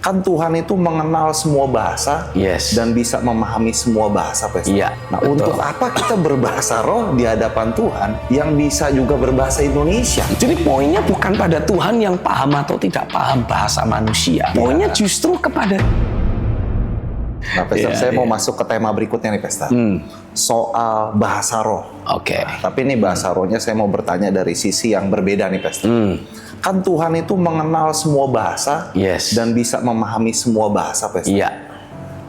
Kan Tuhan itu mengenal semua bahasa dan bisa memahami semua bahasa, Pastor. Nah, betul. Untuk apa kita berbahasa roh di hadapan Tuhan yang bisa juga berbahasa Indonesia? Jadi poinnya bukan pada Tuhan yang paham atau tidak paham bahasa manusia. Poinnya justru kepada... Nah, Pastor, saya mau masuk ke tema berikutnya nih, Pastor. Soal bahasa roh. Nah, tapi ini bahasa rohnya saya mau bertanya dari sisi yang berbeda nih, Pastor. Kan Tuhan itu mengenal semua bahasa dan bisa memahami semua bahasa, Pastor.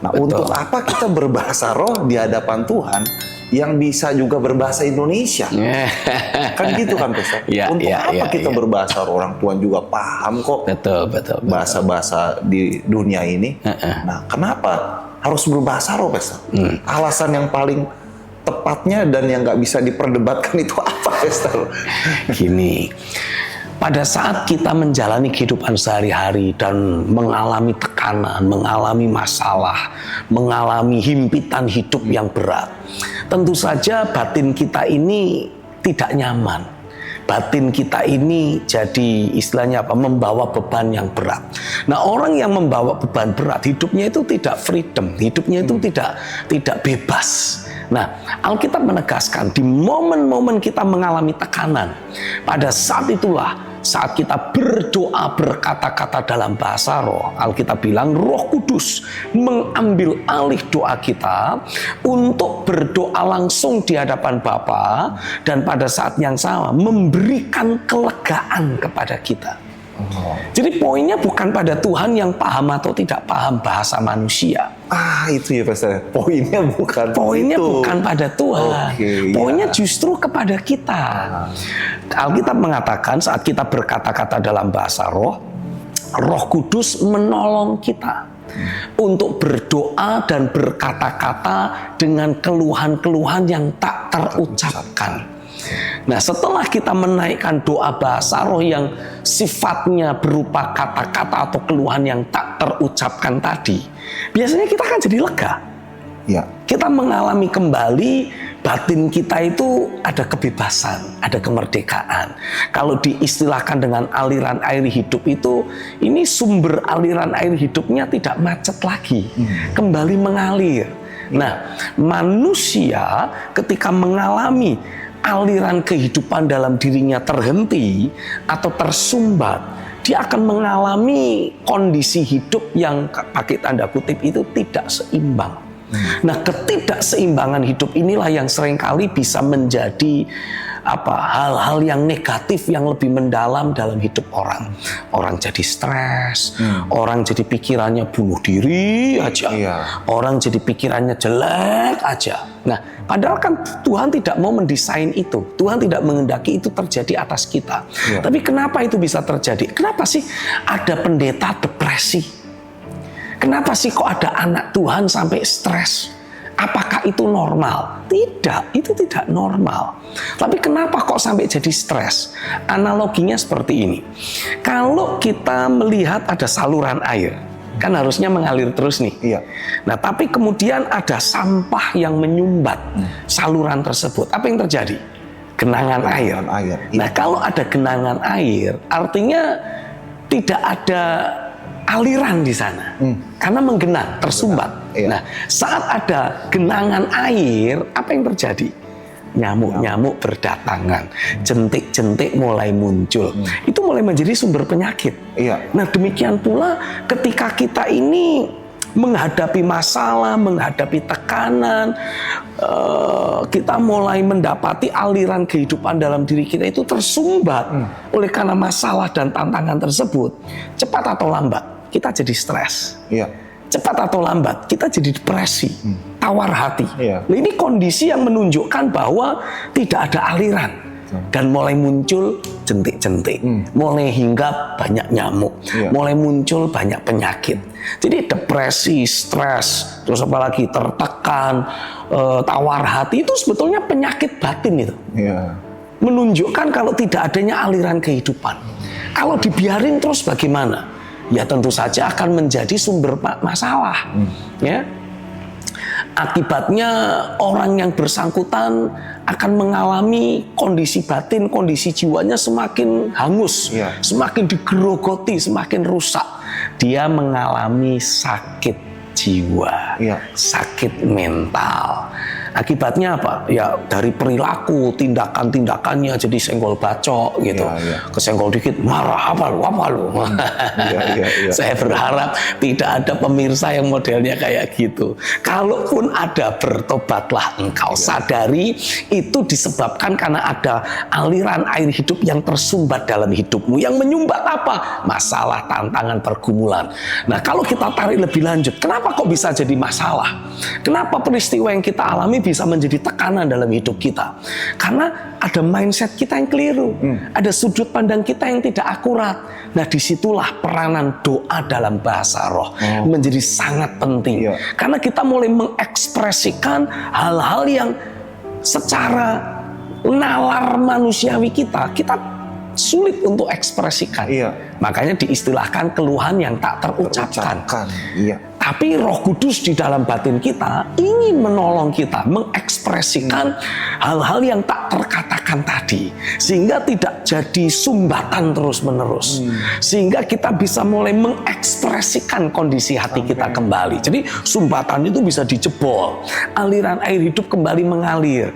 Nah, betul. Untuk apa kita berbahasa roh di hadapan Tuhan yang bisa juga berbahasa Indonesia? Kan gitu kan, Pastor? Untuk apa kita berbahasa roh? Orang Tuhan juga paham kok bahasa-bahasa di dunia ini. Nah, kenapa harus berbahasa roh, Pastor? Alasan yang paling tepatnya dan yang nggak bisa diperdebatkan itu apa, Pastor? Gini, pada saat kita menjalani kehidupan sehari-hari dan mengalami tekanan, mengalami masalah, mengalami himpitan hidup yang berat, tentu saja batin kita ini tidak nyaman. Batin kita ini jadi istilahnya apa? Membawa beban yang berat. Nah, orang yang membawa beban berat, hidupnya itu tidak freedom, hidupnya itu tidak bebas. Nah, Alkitab menegaskan di momen-momen kita mengalami tekanan, pada saat itulah saat kita berdoa berkata-kata dalam bahasa roh, Alkitab bilang Roh Kudus mengambil alih doa kita untuk berdoa langsung di hadapan Bapa dan pada saat yang sama memberikan kelegaan kepada kita. Jadi poinnya bukan pada Tuhan yang paham atau tidak paham bahasa manusia. Itu ya, Pastor. Poinnya bukan pada Tuhan. Poinnya justru kepada kita. Alkitab mengatakan saat kita berkata-kata dalam bahasa roh, Roh Kudus menolong kita untuk berdoa dan berkata-kata dengan keluhan-keluhan yang tak terucapkan. Nah, setelah kita menaikkan doa bahasa roh yang sifatnya berupa kata-kata atau keluhan yang tak terucapkan tadi, biasanya kita akan jadi lega. Kita mengalami kembali batin kita itu ada kebebasan, ada kemerdekaan. Kalau diistilahkan dengan aliran air hidup itu, ini sumber aliran air hidupnya tidak macet lagi, kembali mengalir. Nah, manusia ketika mengalami aliran kehidupan dalam dirinya terhenti atau tersumbat, dia akan mengalami kondisi hidup yang pakai tanda kutip itu tidak seimbang. Nah, ketidakseimbangan hidup inilah yang seringkali bisa menjadi hal-hal yang negatif yang lebih mendalam dalam hidup orang. Orang jadi stres, orang jadi pikirannya bunuh diri aja, orang jadi pikirannya jelek aja. Nah, padahal kan Tuhan tidak mau mendesain itu. Tuhan tidak menghendaki itu terjadi atas kita. Tapi kenapa itu bisa terjadi? Kenapa sih ada pendeta depresi? Kenapa sih kok ada anak Tuhan sampai stres? Apakah itu normal? Tidak, itu tidak normal. Tapi kenapa kok sampai jadi stres? Analoginya seperti ini. Kalau kita melihat ada saluran air, kan harusnya mengalir terus nih. Nah, tapi kemudian ada sampah yang menyumbat saluran tersebut. Apa yang terjadi? Genangan air. Nah, kalau ada genangan air, artinya tidak ada aliran di sana, karena menggenang, tersumbat. Nah, saat ada genangan air, apa yang terjadi? Nyamuk-nyamuk berdatangan, jentik-jentik mulai muncul. Itu mulai menjadi sumber penyakit. Nah, demikian pula ketika kita ini menghadapi masalah, menghadapi tekanan, kita mulai mendapati aliran kehidupan dalam diri kita itu tersumbat oleh karena masalah dan tantangan tersebut. Cepat atau lambat kita jadi stres. Cepat atau lambat kita jadi depresi, tawar hati. Nah, ini kondisi yang menunjukkan bahwa tidak ada aliran dan mulai muncul jentik-jentik, mulai hinggap banyak nyamuk, mulai muncul banyak penyakit. Jadi depresi, stres, terus apalagi tertekan, tawar hati itu sebetulnya penyakit batin itu. Menunjukkan kalau tidak adanya aliran kehidupan. Kalau dibiarin terus bagaimana? Ya tentu saja akan menjadi sumber masalah. Akibatnya orang yang bersangkutan akan mengalami kondisi batin, kondisi jiwanya semakin hangus, semakin digerogoti, semakin rusak. dia mengalami sakit jiwa, sakit mental. Akibatnya apa? Ya dari perilaku, tindakan-tindakannya jadi senggol bacok gitu. Kesenggol dikit marah, apa lu? Saya berharap tidak ada pemirsa yang modelnya kayak gitu. Kalaupun ada, bertobatlah engkau. Sadari itu disebabkan karena ada aliran air hidup yang tersumbat dalam hidupmu. Yang menyumbat apa? Masalah, tantangan, pergumulan. Nah, kalau kita tarik lebih lanjut, kenapa kok bisa jadi masalah? Kenapa peristiwa yang kita alami bisa menjadi tekanan dalam hidup kita? Karena ada mindset kita yang keliru, ada sudut pandang kita yang tidak akurat. Nah, disitulah peranan doa dalam bahasa roh menjadi sangat penting. Karena kita mulai mengekspresikan hal-hal yang secara nalar manusiawi kita sulit untuk ekspresikan. Makanya diistilahkan keluhan yang tak terucapkan. Tapi Roh Kudus di dalam batin kita ingin menolong kita mengekspresikan hal-hal yang tak terkatakan tadi, sehingga tidak jadi sumbatan terus-menerus, sehingga kita bisa mulai mengekspresikan kondisi hati kita kembali. Jadi sumbatan itu bisa dijebol, aliran air hidup kembali mengalir.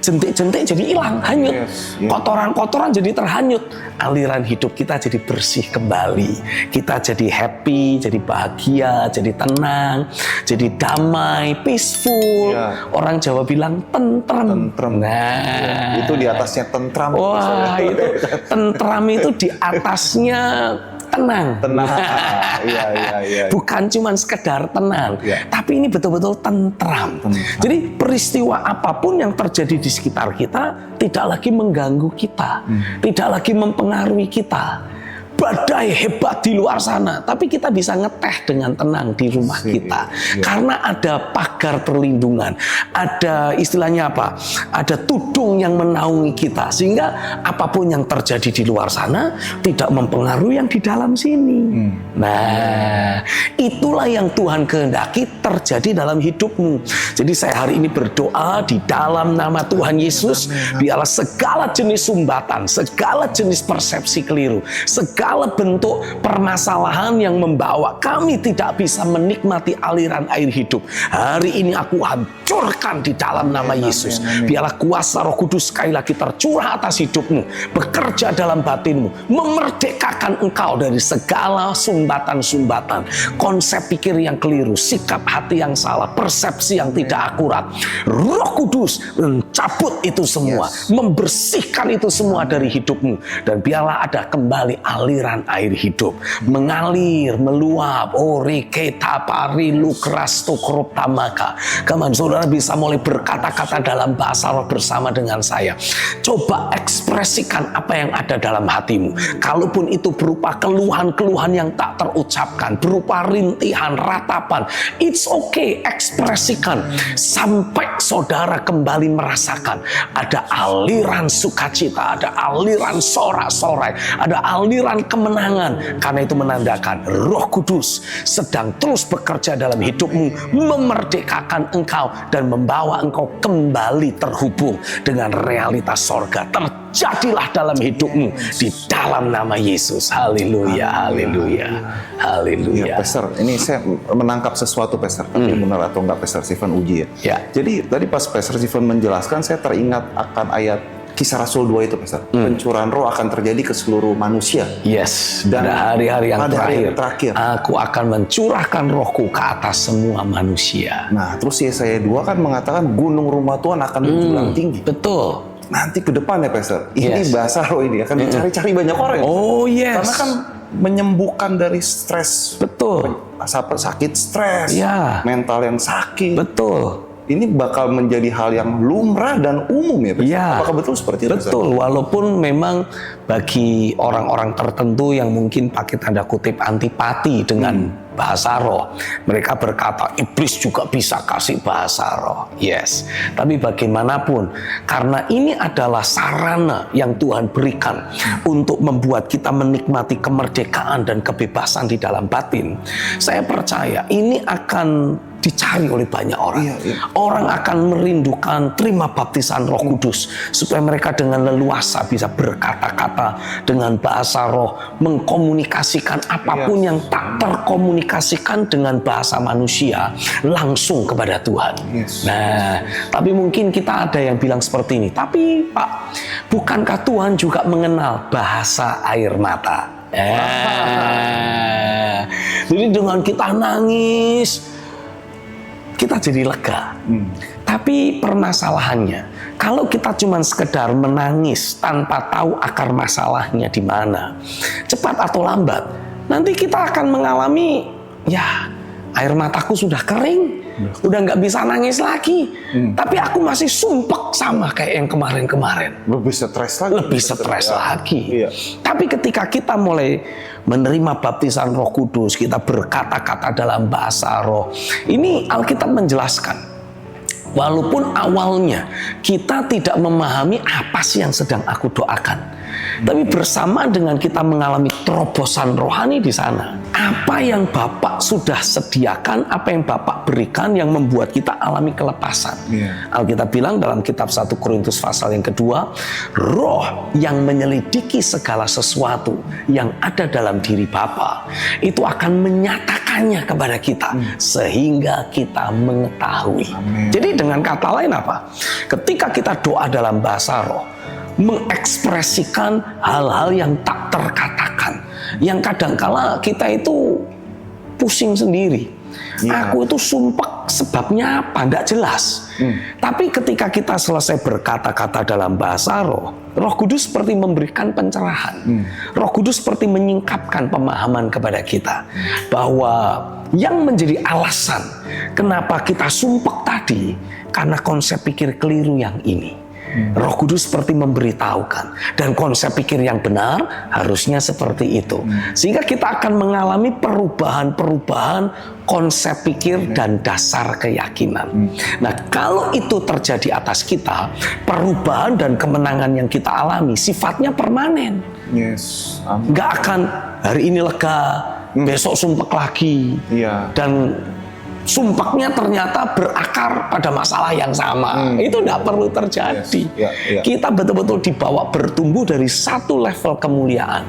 Jentik-jentik jadi hilang, hanyut. Kotoran-kotoran jadi terhanyut. Aliran hidup kita jadi bersih kembali. Kita jadi happy, jadi bahagia, jadi tenang, jadi damai, peaceful. Orang Jawa bilang tentrem. Nah, itu di atasnya tentram. Wah, itu tentram itu di atasnya tenang. Bukan cuma sekedar tenang, tapi ini betul-betul tentram. Jadi peristiwa apapun yang terjadi di sekitar kita tidak lagi mengganggu kita, tidak lagi mempengaruhi kita. Badai hebat di luar sana, tapi kita bisa ngeteh dengan tenang di rumah kita. Karena ada pagar perlindungan, ada istilahnya apa? Ada tudung yang menaungi kita, sehingga apapun yang terjadi di luar sana tidak mempengaruhi yang di dalam sini. Nah, itulah yang Tuhan kehendaki terjadi dalam hidupmu. Jadi saya hari ini berdoa di dalam nama Tuhan Yesus, biarlah segala jenis sumbatan, segala jenis persepsi keliru, segala bentuk permasalahan yang membawa kami tidak bisa menikmati aliran air hidup, hari ini aku hancurkan di dalam nama Yesus. Biarlah kuasa Roh Kudus sekali lagi tercurah atas hidupmu, bekerja dalam batinmu, memerdekakan engkau dari segala sumbatan-sumbatan, konsep pikir yang keliru, sikap hati yang salah, persepsi yang tidak akurat. Roh Kudus mencabut itu semua, membersihkan itu semua dari hidupmu, dan biarlah ada kembali aliran air hidup mengalir, meluap. Reketa parilu krasto krop tamaka. Kaman saudara bisa mulai berkata-kata dalam bahasa roh bersama dengan saya. Coba ekspresikan apa yang ada dalam hatimu. Kalaupun itu berupa keluhan-keluhan yang tak terucapkan, berupa rintihan, ratapan, it's okay, ekspresikan sampai saudara kembali merasakan ada aliran sukacita, ada aliran sorak-sorai, ada aliran kemenangan. Karena itu menandakan Roh Kudus sedang terus bekerja dalam hidupmu, memerdekakan engkau dan membawa engkau kembali terhubung dengan realitas sorga. Terjadilah dalam hidupmu di dalam nama Yesus. Haleluya, haleluya, haleluya. Pastor, ini saya menangkap sesuatu, Pastor. Tapi benar atau enggak, Pastor Stephen uji ya. Jadi tadi pas Pastor Stephen menjelaskan, saya teringat akan ayat Kisah Rasul 2 itu, Pastor. Pencurahan roh akan terjadi ke seluruh manusia. Dan pada hari-hari yang terakhir, aku akan mencurahkan rohku ke atas semua manusia. Nah, terus Yesaya 2 kan mengatakan gunung rumah Tuhan akan menjulang tinggi. Betul. Nanti ke depan ya, Pastor. Ini bahasa roh ini akan dicari-cari banyak orang. Karena kan menyembuhkan dari stres. Betul. Sakit stres. Mental yang sakit. Betul. Ini bakal menjadi hal yang lumrah dan umum ya, Pak? Apakah betul seperti itu? Betul, walaupun memang bagi orang-orang tertentu yang mungkin pakai tanda kutip antipati dengan bahasa roh, mereka berkata iblis juga bisa kasih bahasa roh. Tapi bagaimanapun, karena ini adalah sarana yang Tuhan berikan untuk membuat kita menikmati kemerdekaan dan kebebasan di dalam batin, saya percaya ini akan dicari oleh banyak orang. Orang akan merindukan terima baptisan Roh Kudus supaya mereka dengan leluasa bisa berkata-kata dengan bahasa roh, mengkomunikasikan apapun yang tak terkomunikasikan dengan bahasa manusia langsung kepada Tuhan. Nah, tapi mungkin kita ada yang bilang seperti ini, tapi Pak, bukankah Tuhan juga mengenal bahasa air mata? Jadi dengan kita nangis, kita jadi lega. Tapi permasalahannya, kalau kita cuma sekedar menangis tanpa tahu akar masalahnya di mana, cepat atau lambat, nanti kita akan mengalami, ya, air mataku sudah kering, udah nggak bisa nangis lagi. Tapi aku masih sumpek sama kayak yang kemarin-kemarin. Lebih stres lagi. Lebih stres lagi. Tapi ketika kita mulai menerima baptisan Roh Kudus, kita berkata-kata dalam bahasa roh. Ini Alkitab menjelaskan, walaupun awalnya kita tidak memahami apa sih yang sedang aku doakan, tapi bersama dengan kita mengalami terobosan rohani di sana, apa yang Bapak sudah sediakan, apa yang Bapak berikan yang membuat kita alami kelepasan. Alkitab bilang dalam kitab 1 Korintus pasal yang kedua, roh yang menyelidiki segala sesuatu yang ada dalam diri Bapa itu akan menyatakannya kepada kita sehingga kita mengetahui. Jadi dengan kata lain apa? Ketika kita doa dalam bahasa roh, mengekspresikan hal-hal yang tak terkatakan, yang kadangkala kita itu pusing sendiri. Aku itu sumpek, sebabnya apa? Tidak jelas. Tapi ketika kita selesai berkata-kata dalam bahasa roh, Roh Kudus seperti memberikan pencerahan. Roh Kudus seperti menyingkapkan pemahaman kepada kita bahwa yang menjadi alasan kenapa kita sumpek tadi karena konsep pikir keliru yang ini. Roh Kudus seperti memberitahukan, dan konsep pikir yang benar harusnya seperti itu, sehingga kita akan mengalami perubahan-perubahan konsep pikir dan dasar keyakinan. Nah, kalau itu terjadi atas kita, perubahan dan kemenangan yang kita alami sifatnya permanen. Nggak akan hari ini lega, besok sumpek lagi, dan sumpeknya ternyata berakar pada masalah yang sama. Itu tidak perlu terjadi. Kita betul-betul dibawa bertumbuh dari satu level kemuliaan,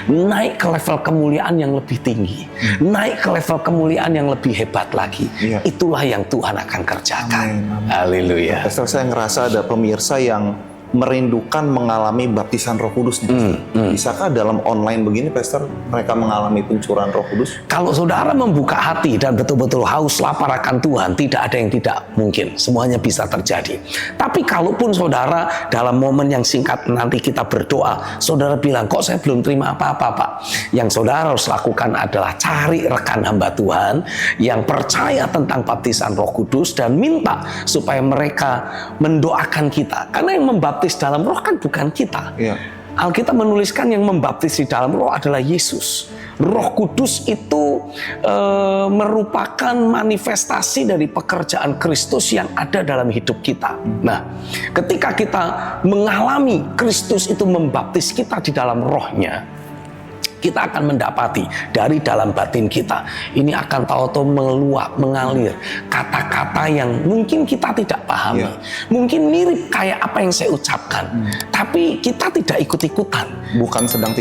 naik ke level kemuliaan yang lebih tinggi, naik ke level kemuliaan yang lebih hebat lagi. Itulah yang Tuhan akan kerjakan. Haleluya. Pastor, saya ngerasa ada pemirsa yang merindukan mengalami baptisan Roh Kudus nih. Bisakah dalam online begini, Pastor, mereka mengalami pencurahan Roh Kudus? Kalau saudara membuka hati dan betul-betul haus lapar akan Tuhan, tidak ada yang tidak mungkin. Semuanya bisa terjadi. Tapi kalaupun saudara dalam momen yang singkat nanti kita berdoa, saudara bilang, kok saya belum terima apa-apa, Pak? Yang saudara harus lakukan adalah cari rekan hamba Tuhan yang percaya tentang baptisan Roh Kudus dan minta supaya mereka mendoakan kita. Karena yang membaptis dalam roh kan bukan kita. Alkitab menuliskan yang membaptis di dalam roh adalah Yesus. Roh Kudus itu merupakan manifestasi dari pekerjaan Kristus yang ada dalam hidup kita. Nah, ketika kita mengalami Kristus itu membaptis kita di dalam rohnya, kita akan mendapati dari dalam batin kita ini akan tahu-tahu meluap, mengalir kata-kata yang mungkin kita tidak pahami, mungkin mirip kayak apa yang saya ucapkan, tapi kita tidak ikut-ikutan. Bukan sedang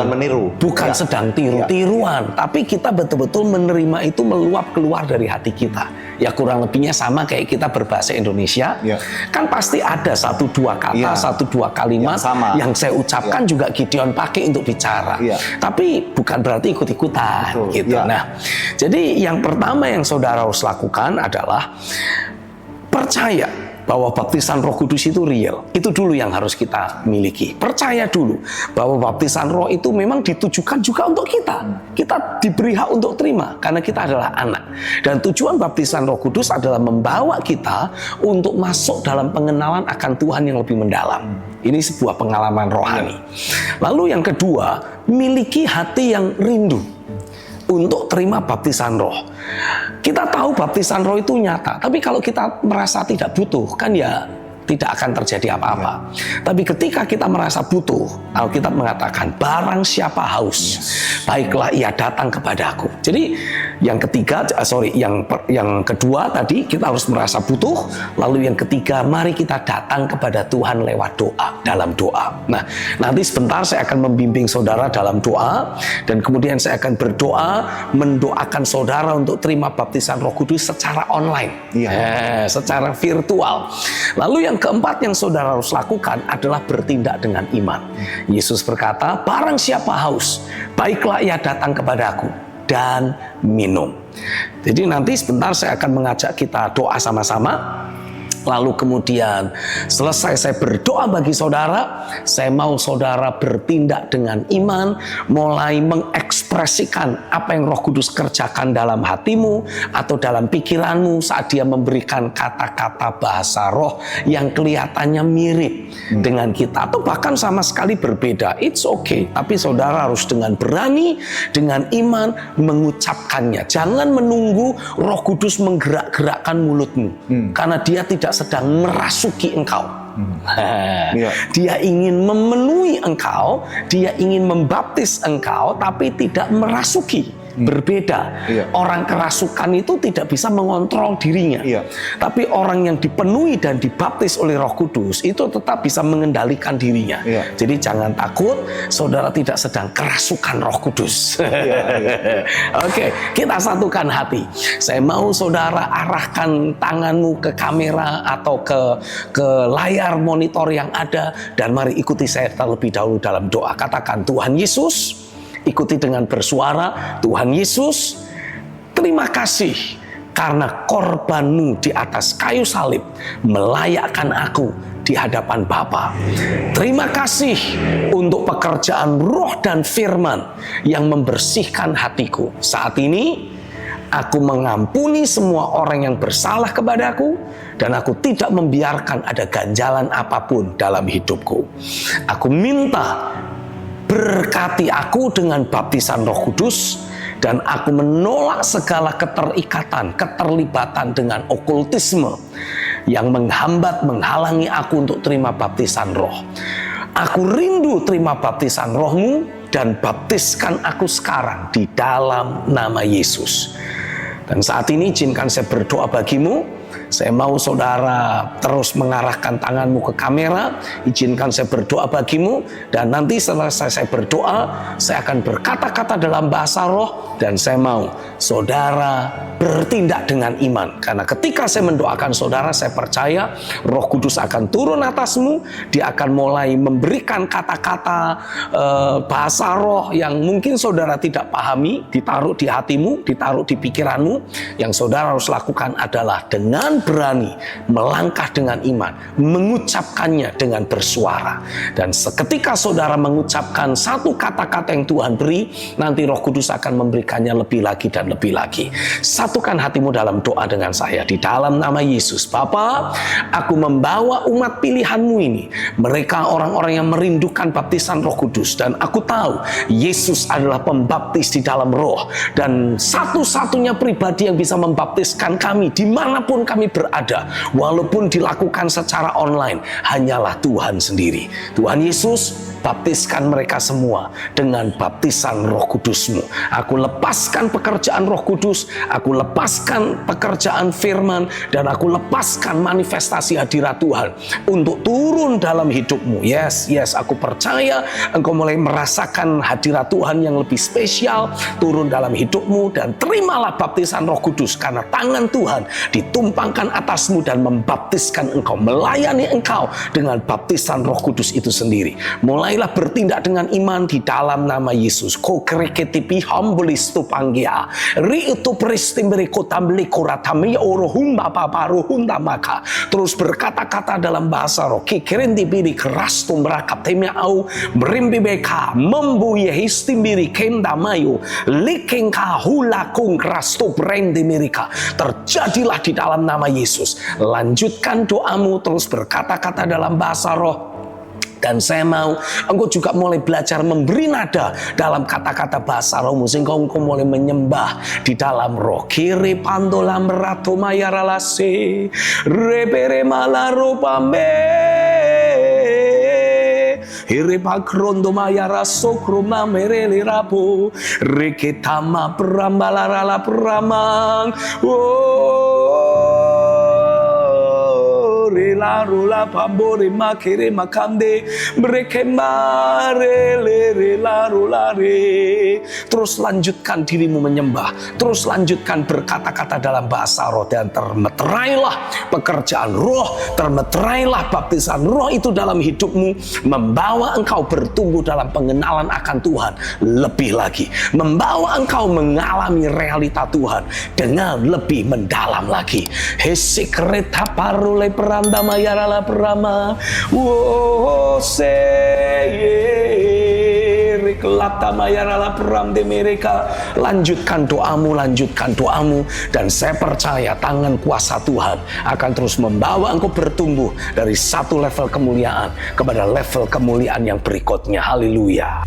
meniru, bukan sedang tiru-tiruan, tapi kita betul-betul menerima itu meluap keluar dari hati kita. Ya kurang lebihnya sama kayak kita berbahasa Indonesia, kan pasti ada satu dua kata, satu dua kalimat yang saya ucapkan juga Gideon pakai untuk bicara. Tapi bukan berarti ikut-ikutan gitu. Nah, jadi yang pertama yang saudara harus lakukan adalah percaya bahwa baptisan Roh Kudus itu real. Itu dulu yang harus kita miliki. Percaya dulu bahwa baptisan Roh itu memang ditujukan juga untuk kita. Kita diberi hak untuk terima karena kita adalah anak. Dan tujuan baptisan Roh Kudus adalah membawa kita untuk masuk dalam pengenalan akan Tuhan yang lebih mendalam. Ini sebuah pengalaman rohani. Lalu yang kedua, miliki hati yang rindu untuk terima baptisan roh. Kita tahu baptisan roh itu nyata, tapi kalau kita merasa tidak butuh, kan ya tidak akan terjadi apa-apa. Tapi ketika kita merasa butuh, Alkitab mengatakan, barang siapa haus, baiklah ia datang kepadaku. Jadi yang kedua tadi kita harus merasa butuh. Lalu yang ketiga, mari kita datang kepada Tuhan lewat doa, dalam doa. Nah, nanti sebentar saya akan membimbing saudara dalam doa, dan kemudian saya akan berdoa, mendoakan saudara untuk terima baptisan Roh Kudus secara online, secara virtual. Lalu yang keempat yang saudara harus lakukan adalah bertindak dengan iman. Yesus berkata, barang siapa haus, baiklah ia datang kepadaku dan minum. Jadi nanti sebentar saya akan mengajak kita doa sama-sama. Lalu kemudian selesai saya berdoa bagi saudara, saya mau saudara bertindak dengan iman, mulai mengekspresikan apa yang Roh Kudus kerjakan dalam hatimu atau dalam pikiranmu saat dia memberikan kata-kata bahasa roh yang kelihatannya mirip dengan kita atau bahkan sama sekali berbeda. It's okay, tapi saudara harus dengan berani, dengan iman mengucapkannya. Jangan menunggu Roh Kudus menggerak-gerakkan mulutmu, karena dia tidak sedang merasuki engkau. Dia ingin memenuhi engkau, dia ingin membaptis engkau, tapi tidak merasuki. Berbeda. Orang kerasukan itu tidak bisa mengontrol dirinya. Tapi orang yang dipenuhi dan dibaptis oleh Roh Kudus itu tetap bisa mengendalikan dirinya. Jadi jangan takut, saudara tidak sedang kerasukan Roh Kudus. Oke, kita satukan hati. Saya mau saudara arahkan tanganmu ke kamera atau ke layar monitor yang ada, dan mari ikuti saya terlebih dahulu dalam doa. Katakan, Tuhan Yesus, ikuti dengan bersuara, Tuhan Yesus, terima kasih karena korban-Mu di atas kayu salib melayakkan aku di hadapan Bapa. Terima kasih untuk pekerjaan roh dan firman yang membersihkan hatiku. Saat ini aku mengampuni semua orang yang bersalah kepadaku, dan aku tidak membiarkan ada ganjalan apapun dalam hidupku. Aku minta berkati aku dengan baptisan Roh Kudus, dan aku menolak segala keterlibatan dengan okultisme yang menghambat, menghalangi aku untuk terima baptisan Roh. Aku rindu terima baptisan Roh-Mu, dan baptiskan aku sekarang di dalam nama Yesus. Dan saat ini izinkan saya berdoa bagimu. Saya mau saudara terus mengarahkan tanganmu ke kamera. Izinkan saya berdoa bagimu, dan nanti selesai saya berdoa, saya akan berkata-kata dalam bahasa roh, dan saya mau saudara bertindak dengan iman. Karena ketika saya mendoakan saudara, saya percaya Roh Kudus akan turun atasmu. Dia akan mulai memberikan kata-kata bahasa roh yang mungkin saudara tidak pahami, ditaruh di hatimu, ditaruh di pikiranmu. Yang saudara harus lakukan adalah dengan berani melangkah dengan iman, mengucapkannya dengan bersuara. Dan seketika saudara mengucapkan satu kata-kata yang Tuhan beri, nanti Roh Kudus akan memberikannya lebih lagi dan lebih lagi. Satukan hatimu dalam doa dengan saya di dalam nama Yesus. Bapa, aku membawa umat pilihan-Mu ini, mereka orang-orang yang merindukan baptisan Roh Kudus, dan aku tahu Yesus adalah pembaptis di dalam roh, dan satu-satunya pribadi yang bisa membaptiskan kami dimanapun kami berada, walaupun dilakukan secara online, hanyalah Tuhan sendiri. Tuhan Yesus, baptiskan mereka semua dengan baptisan Roh Kudus-Mu. Aku lepaskan pekerjaan Roh Kudus, aku lepaskan pekerjaan firman, dan aku lepaskan manifestasi hadirat Tuhan untuk turun dalam hidupmu. Yes, aku percaya engkau mulai merasakan hadirat Tuhan yang lebih spesial turun dalam hidupmu, dan terimalah baptisan Roh Kudus, karena tangan Tuhan ditumpangkan atasmu dan membaptiskan engkau, melayani engkau dengan baptisan Roh Kudus itu sendiri. Mulailah bertindak dengan iman di dalam nama Yesus. Ko kreketipi hambulis tu panggia ri itu peristimberi kotam likoratami orohum bapa rohunda maka. Terus berkata-kata dalam bahasa roh. Kikirin dibiri keras tu merakap temia au merimbi beka membuye histimbiri kendamayu likengka hulakung keras tu brendi mirika. Terjadilah di dalam nama Yesus. Lanjutkan doamu, terus berkata-kata dalam bahasa roh. Dan saya mau engkau juga mulai belajar memberi nada dalam kata-kata bahasa rohmu, sehingga engkau mulai menyembah di dalam roh. Kiri pandola merato mayaralase repere malaro pambe Hiri pakrondo mayara sokroma mereli rapo reketama perambalarala peramang rela rula pambore makere makande mereka mare rela rula re. Terus lanjutkan dirimu menyembah, terus lanjutkan berkata-kata dalam bahasa roh, dan termeterailah pekerjaan roh, termeterailah baptisan roh itu dalam hidupmu, membawa engkau bertumbuh dalam pengenalan akan Tuhan lebih lagi, membawa engkau mengalami realita Tuhan dengan lebih mendalam lagi. Hesekreta parule peranda mayarala perama wo kelata mayarala peram de mereka. Lanjutkan doamu, dan saya percaya tangan kuasa Tuhan akan terus membawa engkau bertumbuh dari satu level kemuliaan kepada level kemuliaan yang berikutnya. Haleluya.